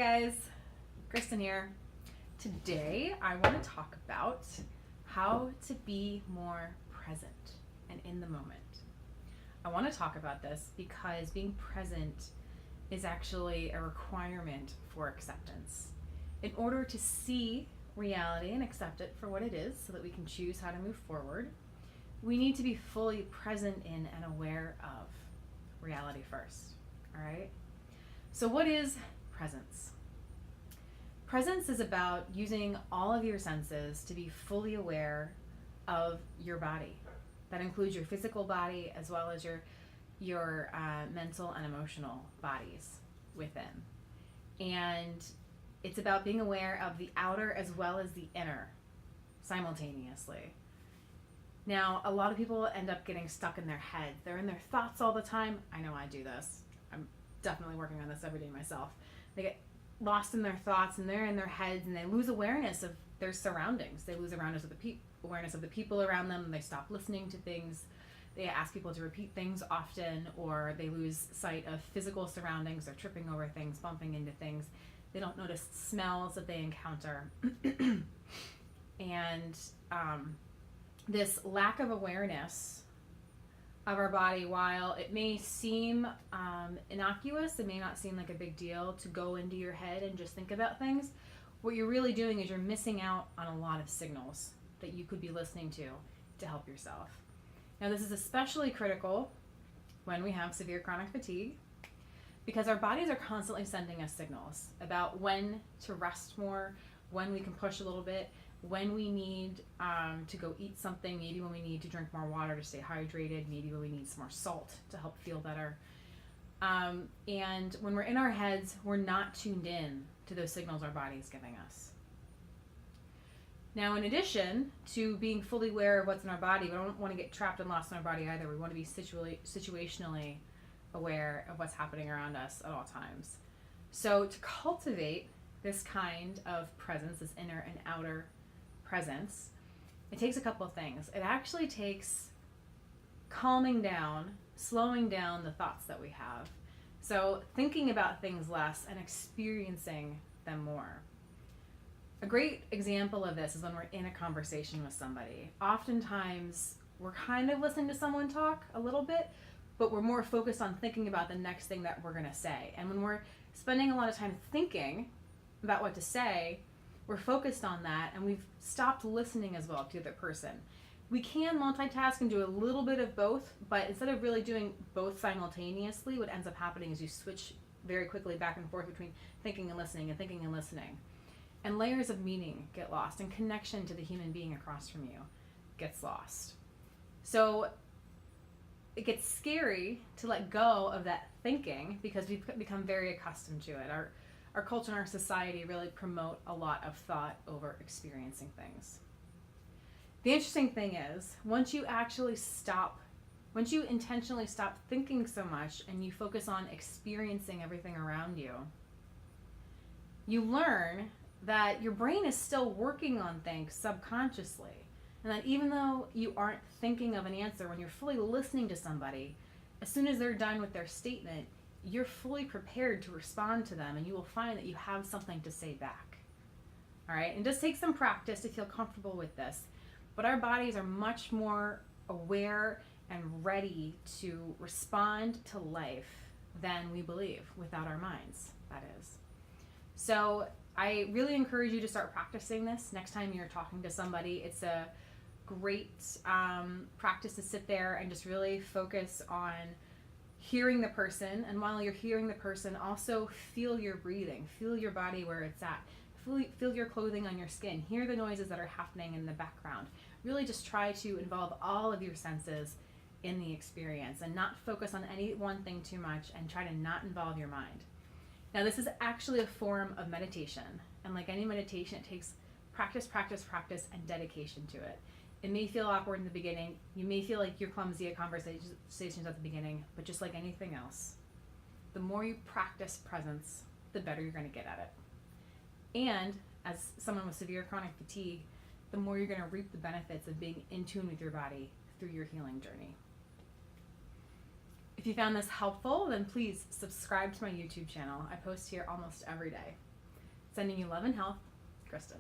guys, Kristen here. Today I want to talk about how to be more present and in the moment. I want to talk about this because being present is actually a requirement for acceptance. In order to see reality and accept it for what it is so that we can choose how to move forward, we need to be fully present in and aware of reality first. All right? So what is presence? Presence is about using all of your senses to be fully aware of your body. That includes your physical body as well as your mental and emotional bodies within. And it's about being aware of the outer as well as the inner simultaneously. Now, a lot of people end up getting stuck in their head. They're in their thoughts all the time. I know I do this. I'm definitely working on this every day myself. They get lost in their thoughts and they're in their heads and they lose awareness of their surroundings. They lose awareness of the people around them. And they stop listening to things. They ask people to repeat things often, or they lose sight of physical surroundings. They're tripping over things, bumping into things. They don't notice smells that they encounter. And this lack of awareness of our body, while it may seem innocuous, it may not seem like a big deal to go into your head and just think about things, what you're really doing is you're missing out on a lot of signals that you could be listening to help yourself. Now, this is especially critical when we have severe chronic fatigue, because our bodies are constantly sending us signals about when to rest more, when we can push a little bit, when we need to go eat something, maybe when we need to drink more water to stay hydrated, maybe when we need some more salt to help feel better. And when we're in our heads, we're not tuned in to those signals our body is giving us. Now, in addition to being fully aware of what's in our body, we don't want to get trapped and lost in our body either. We want to be situationally aware of what's happening around us at all times. So to cultivate this kind of presence, this inner and outer presence, it takes a couple of things. It actually takes calming down, slowing down the thoughts that we have. So thinking about things less and experiencing them more. A great example of this is when we're in a conversation with somebody. Oftentimes, we're kind of listening to someone talk a little bit, but we're more focused on thinking about the next thing that we're going to say. And when we're spending a lot of time thinking about what to say, we're focused on that and we've stopped listening as well to the other person. We can multitask and do a little bit of both, but instead of really doing both simultaneously, what ends up happening is you switch very quickly back and forth between thinking and listening and thinking and listening. And layers of meaning get lost, and connection to the human being across from you gets lost. So it gets scary to let go of that thinking because we've become very accustomed to it. Our culture and our society really promote a lot of thought over experiencing things. The interesting thing is, once you intentionally stop thinking so much and you focus on experiencing everything around you, you learn that your brain is still working on things subconsciously. And that even though you aren't thinking of an answer, when you're fully listening to somebody, as soon as they're done with their statement, you're fully prepared to respond to them and you will find that you have something to say back. All right? And it just takes some practice to feel comfortable with this. But our bodies are much more aware and ready to respond to life than we believe without our minds, that is. So I really encourage you to start practicing this next time you're talking to somebody. It's a great practice to sit there and just really focus on hearing the person. And while you're hearing the person, also feel your breathing, feel your body where it's at, feel your clothing on your skin, hear the noises that are happening in the background. Really just try to involve all of your senses in the experience and not focus on any one thing too much, and try to not involve your mind. Now, this is actually a form of meditation, and like any meditation, it takes practice, and dedication to it. It may feel awkward in the beginning. You may feel like you're clumsy at conversations at the beginning, but just like anything else, the more you practice presence, the better you're going to get at it. And as someone with severe chronic fatigue, the more you're going to reap the benefits of being in tune with your body through your healing journey. If you found this helpful, then please subscribe to my YouTube channel. I post here almost every day. Sending you love and health, Kristen.